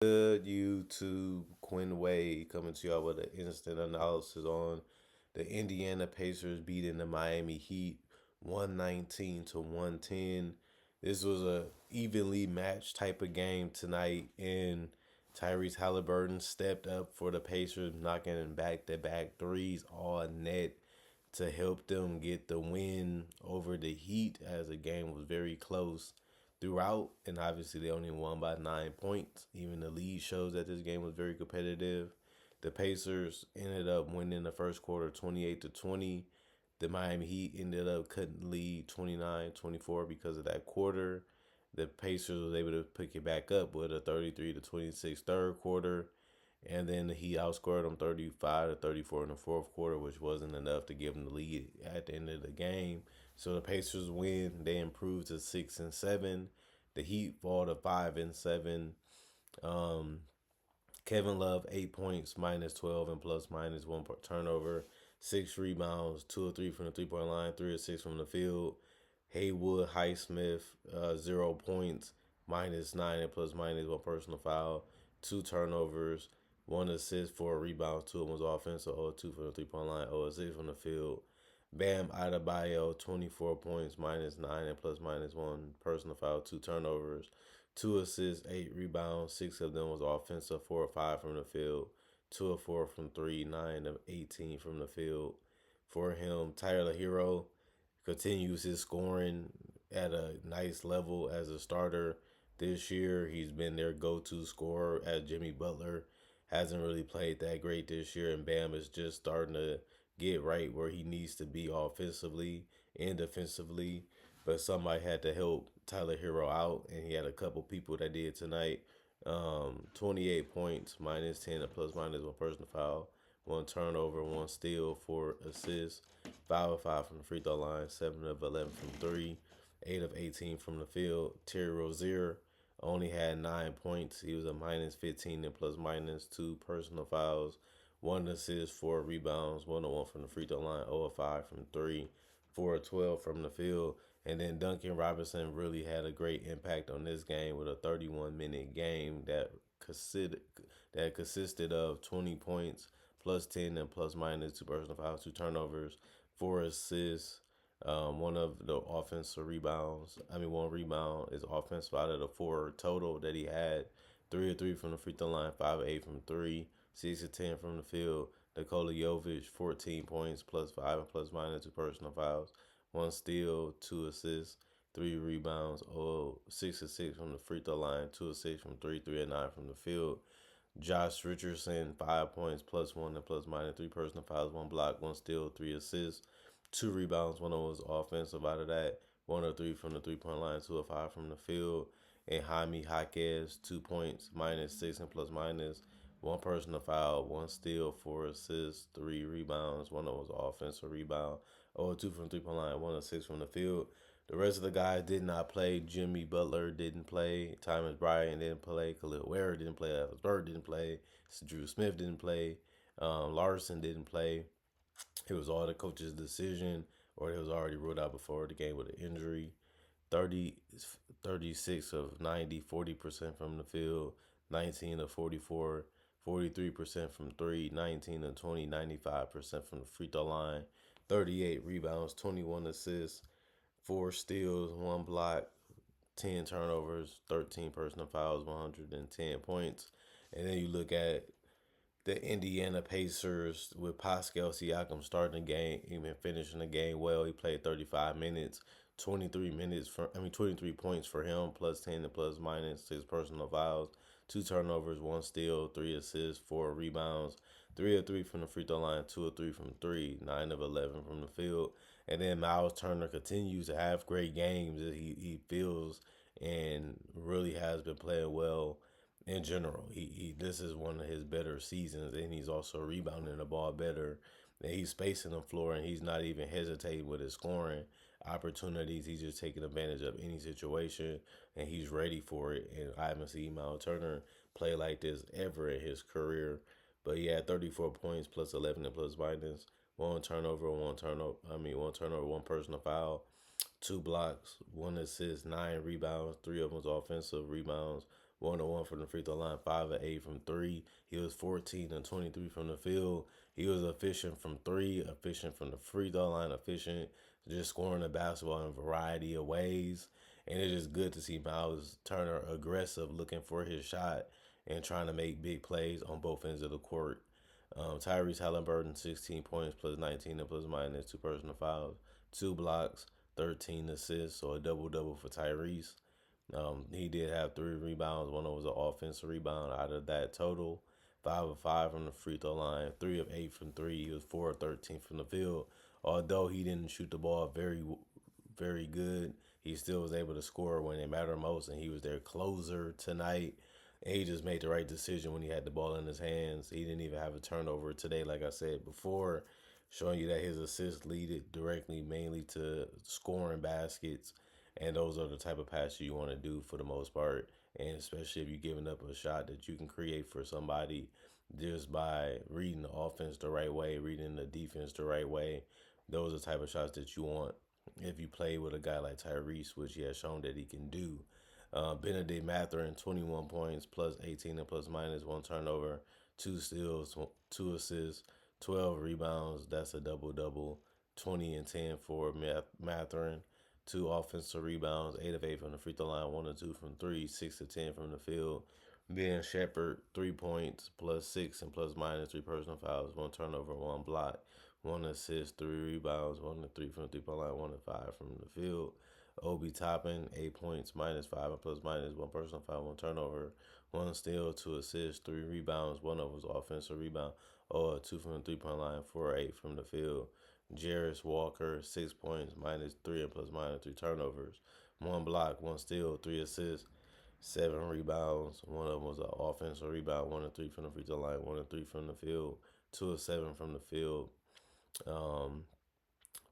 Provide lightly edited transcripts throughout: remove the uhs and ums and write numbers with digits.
Good YouTube, Quinn Wade coming to y'all with an instant analysis on the Indiana Pacers beating the Miami Heat 119 to 110. This was a evenly matched type of game tonight, and Tyrese Halliburton stepped up for the Pacers, knocking back-to-back threes all net to help them get the win over the Heat as the game was very close throughout, and obviously they only won by 9 points. Even the lead shows that this game was very competitive. The Pacers ended up winning the first quarter 28-20. The Miami Heat ended up cutting the lead 29-24 because of that quarter. The Pacers was able to pick it back up with a 33-26 third quarter. And then he outscored them 35-34 in the fourth quarter, which wasn't enough to give them the lead at the end of the game. So the Pacers win. They improved to 6-7. The Heat fall to 5-7. Um, Kevin Love 8 points, -12 and plus minus one turnover, 6 rebounds, 2 or 3 from the 3 point line, 3 or 6 from the field. Haywood Highsmith 0 points, -9 and plus minus one personal foul, 2 turnovers, 1 assist, 4 rebounds, 2 of them was offensive, 0 2 from the 3 point line, 0 6 from the field. Bam Adebayo 24 points, -9 and plus minus one personal foul, 2 turnovers, 2 assists, 8 rebounds. 6 of them was offensive, 4 or 5 from the field, 2 or 4 from three, 9 of 18 from the field. For him, Tyler Hero continues his scoring at a nice level as a starter this year. He's been their go-to scorer as Jimmy Butler hasn't really played that great this year, and Bam is just starting to get right where he needs to be offensively and defensively. But somebody had to help Tyler Hero out, and he had a couple people that did tonight. 28 points, -10, a plus minus one personal foul, 1 turnover, 1 steal, 4 assists, 5 of 5 from the free throw line, 7 of 11 from three, 8 of 18 from the field. Terry Rozier only had 9 points. He was a -15 and plus minus two personal fouls, 1 assist, 4 rebounds, 1 of 1 from the free throw line, 0 of 5 from three, 4 of 12 from the field. And then Duncan Robinson really had a great impact on this game with a 31-minute game that consisted of 20 points, plus 10 and plus minus two personal fouls, 2 turnovers, 4 assists, one of the offensive rebounds. I mean, one rebound is offensive out of the four total that he had. 3 of 3 from the free throw line, 5 of 8 from three, 6 of 10 from the field. Nikola Jovic, 14 points, plus 5 and plus minus two personal fouls, 1 steal, 2 assists, 3 rebounds, 6 of 6 from the free throw line, 2 of 6 from three, 3 of 9 from the field. Josh Richardson, 5 points, plus one and plus minus three personal fouls, 1 block, 1 steal, 3 assists, 2 rebounds. One of them was offensive out of that. 1 of 3 from the 3 point line, 2 of 5 from the field. And Jaime Jaquez, 2 points, -6 and plus minus one personal foul, 1 steal, 4 assists, 3 rebounds. One of them was offensive rebound. 0 2 from the 3 point line, 1 of 6 from the field. The rest of the guys did not play. Jimmy Butler didn't play. Thomas Bryant didn't play. Khalil Ware didn't play. Elvis Bird didn't play. Drew Smith didn't play. Larson didn't play. It was all the coach's decision, or it was already ruled out before the game with an injury. 30, 36 of 90, 40% from the field, 19 of 44, 43% from three, 19 of 20, 95% from the free throw line, 38 rebounds, 21 assists, 4 steals, 1 block, 10 turnovers, 13 personal fouls, 110 points. And then you look at the Indiana Pacers with Pascal Siakam starting the game, even finishing the game well. He played 35 minutes, 23 points for him, plus 10 and plus minus 6 personal fouls, 2 turnovers, 1 steal, 3 assists, 4 rebounds, 3 of 3 from the free throw line, 2 of 3 from three, 9 of 11 from the field. And then Miles Turner continues to have great games that he feels and really has been playing well in general. He this is one of his better seasons, and he's also rebounding the ball better. And he's spacing the floor, and he's not even hesitating with his scoring opportunities. He's just taking advantage of any situation, and he's ready for it. And I haven't seen Miles Turner play like this ever in his career. But he had 34 points, plus 11 and plus minus. One turnover, one personal foul, 2 blocks, 1 assist, 9 rebounds. 3 of them was offensive rebounds, 1 of 1 from the free throw line, 5 of 8 from three. He was 14 and 23 from the field. He was efficient from three, efficient from the free throw line, efficient just scoring the basketball in a variety of ways. And it's just good to see Miles Turner aggressive, looking for his shot and trying to make big plays on both ends of the court. Tyrese Halliburton, 16 points plus 19 and plus minus, two personal fouls, two blocks, 13 assists, so a double double for Tyrese. He did have three rebounds. One of them was an offensive rebound out of that total. 5 of 5 from the free throw line, 3 of 8 from three. He was 4 of 13 from the field. Although he didn't shoot the ball very good, he still was able to score when it mattered most, and he was their closer tonight. And he just made the right decision when he had the ball in his hands. He didn't even have a turnover today, like I said before, showing you that his assists lead it directly mainly to scoring baskets. And those are the type of passes you want to do for the most part. And especially if you're giving up a shot that you can create for somebody just by reading the offense the right way, reading the defense the right way. Those are the type of shots that you want if you play with a guy like Tyrese, which he has shown that he can do. Benedict Mathurin, 21 points, plus 18 and plus minus, one turnover, two steals, two assists, 12 rebounds. That's a double double. 20 and 10 for Mathurin. Two offensive rebounds, 8 of 8 from the free throw line, 1 of 2 from three, 6 of 10 from the field. Ben Shepherd, 3 points, plus 6 and plus minus, three personal fouls, one turnover, one block, one assist, three rebounds, 1 of 3 from the 3 point line, 1 of 5 from the field. Obi Toppin, 8 points, -5 and plus minus, one personal foul, one turnover, one steal, two assists, three rebounds. One of them was offensive rebound. 0 of 2 from the 3 point line, 4 of 8 from the field. Jarris Walker, 6 points, -3 and plus minus, three turnovers, one block, one steal, three assists, seven rebounds. One of them was an offensive rebound, 1 of 3 from the free throw line, 1 of 3 from the field, 2 of 7 from the field. Um,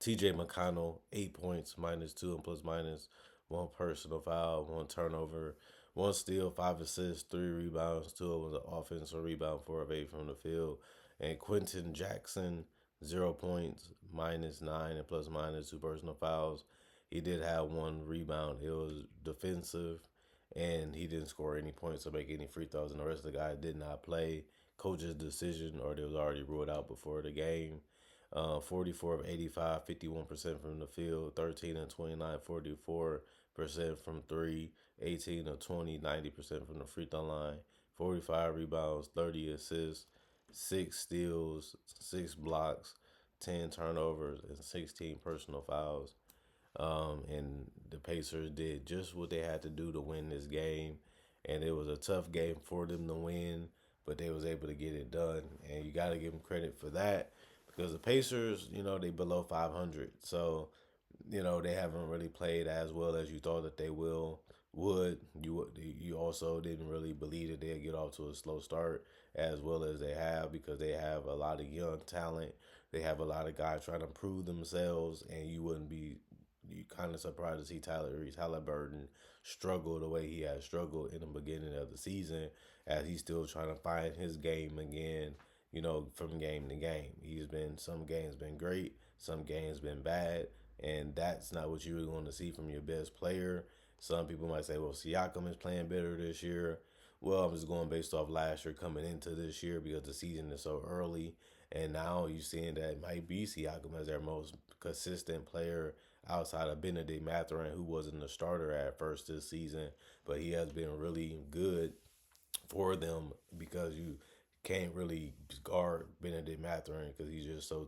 TJ McConnell, 8 points, -2 and plus minus, one personal foul, one turnover, one steal, five assists, three rebounds. Two of them was an offensive rebound, 4 of 8 from the field. And Quentin Jackson, 0 points, -9 and plus minus, two personal fouls. He did have one rebound. It was defensive, and he didn't score any points or make any free throws. And the rest of the guys did not play. Coach's decision, or they was already ruled out before the game. 44 of 85, 51% from the field, 13 and 29, 44% from three, 18 of 20, 90% from the free throw line, 45 rebounds, 30 assists, six steals, six blocks, 10 turnovers, and 16 personal fouls. And the Pacers did just what they had to do to win this game, and it was a tough game for them to win, but they was able to get it done, and you got to give them credit for that because the Pacers, they below 500, so they haven't really played as well as you thought that they would. You also didn't really believe that they'd get off to a slow start as well as they have because they have a lot of young talent. They have a lot of guys trying to prove themselves, and you kind of surprised to see Tyrese Halliburton struggle the way he has struggled in the beginning of the season as he's still trying to find his game again, from game to game. Some games been great, some games been bad, and that's not what you really want to see from your best player. Some people might say, well, Siakam is playing better this year. Well, I'm just going based off last year coming into this year because the season is so early. And now you're seeing that it might be Siakam as their most consistent player outside of Benedict Mathurin, who wasn't a starter at first this season, but he has been really good for them because you can't really guard Benedict Mathurin because he's just so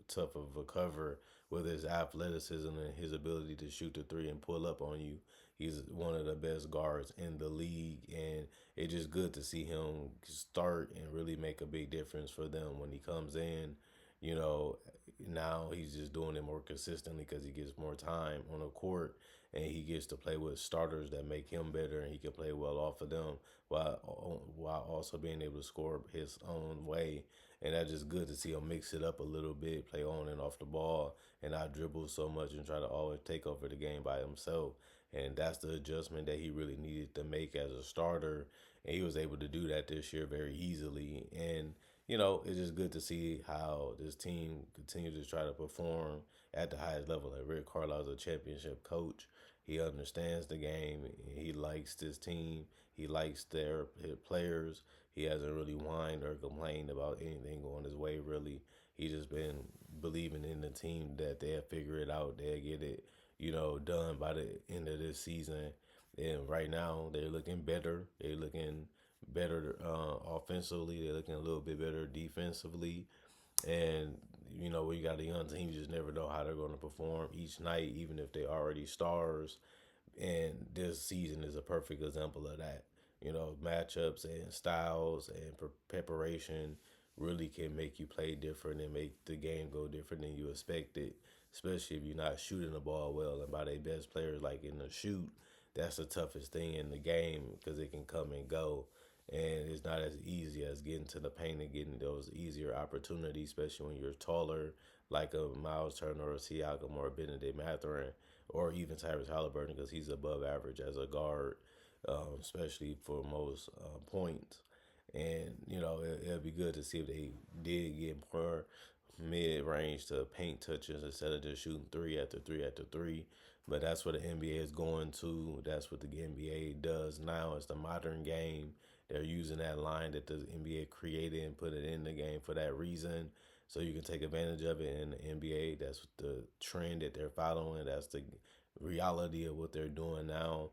tough of a cover with his athleticism and his ability to shoot the three and pull up on you. He's one of the best guards in the league, and it's just good to see him start and really make a big difference for them when he comes in. You know, now he's just doing it more consistently because he gets more time on the court and he gets to play with starters that make him better and he can play well off of them while also being able to score his own way. And that's just good to see him mix it up a little bit, play on and off the ball, and not dribble so much and try to always take over the game by himself. And that's the adjustment that he really needed to make as a starter. And he was able to do that this year very easily. And it's just good to see how this team continues to try to perform at the highest level. Like Rick Carlisle is a championship coach, He understands the game. He likes this team. He likes his players. He hasn't really whined or complained about anything going his way, really. He just been believing in the team that they'll figure it out. They'll get it, done by the end of this season. And right now, they're looking better. They're looking better offensively. They're looking a little bit better defensively. And when you got a young team, you just never know how they're going to perform each night, even if they already stars. And this season is a perfect example of that. Matchups and styles and preparation really can make you play different and make the game go different than you expected, especially if you're not shooting the ball well. And by their best players, like in the shoot, that's the toughest thing in the game because it can come and go. And it's not as easy as getting to the paint and getting those easier opportunities, especially when you're taller, like a Miles Turner or a Siakam or a Benedict Mathurin, or even Tyrese Halliburton, because he's above average as a guard, especially for most points. And it'll be good to see if they did get more mid range to paint touches instead of just shooting three after three after three. But that's what the NBA is going to. That's what the NBA does now. It's the modern game. They're using that line that the NBA created and put it in the game for that reason. So you can take advantage of it in the NBA. That's the trend that they're following. That's the reality of what they're doing now.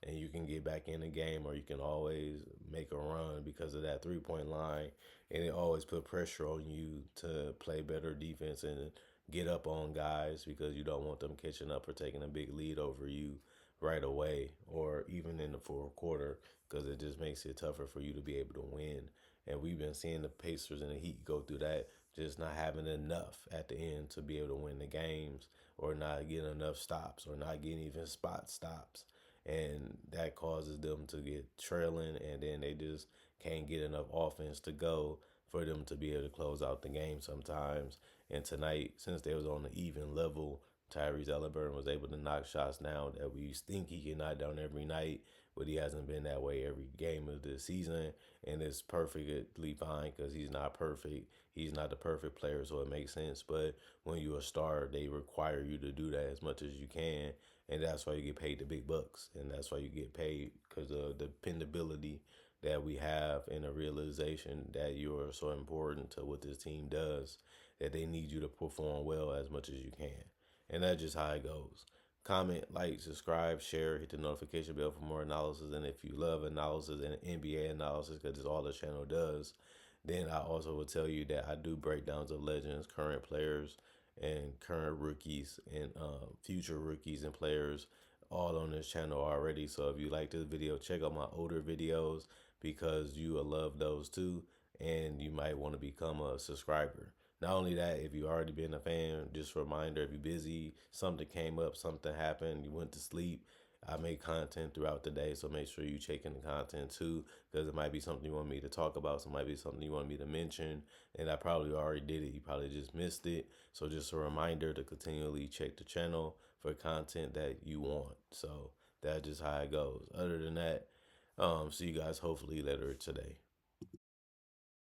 And you can get back in the game, or you can always make a run because of that 3 point line. And it always put pressure on you to play better defense and get up on guys because you don't want them catching up or taking a big lead over you right away or even in the fourth quarter because it just makes it tougher for you to be able to win. And we've been seeing the Pacers and the Heat go through that, just not having enough at the end to be able to win the games or not getting enough stops or not getting even spot stops. And that causes them to get trailing, and then they just can't get enough offense to go for them to be able to close out the game sometimes. And tonight, since they was on the even level, Tyrese Halliburton was able to knock shots down that we think he can knock down every night, but he hasn't been that way every game of the season. And it's perfectly fine because he's not perfect. He's not the perfect player, so it makes sense. But when you're a star, they require you to do that as much as you can. And that's why you get paid the big bucks. And that's why you get paid because of the dependability that we have and a realization that you are so important to what this team does that they need you to perform well as much as you can. And that's just how it goes. Comment, like, subscribe, share, hit the notification bell for more analysis. And if you love analysis and NBA analysis, because it's all the channel does, then I also will tell you that I do breakdowns of legends, current players, and current rookies and future rookies and players all on this channel already. So if you like this video, check out my older videos because you will love those too. And you might want to become a subscriber. Not only that, if you already been a fan, just a reminder, if you're busy, something came up, something happened, you went to sleep, I make content throughout the day, so make sure you check in the content too, because it might be something you want me to talk about, so it might be something you want me to mention, and I probably already did it. You probably just missed it. So just a reminder to continually check the channel for content that you want. So that's just how it goes. Other than that, see you guys hopefully later today.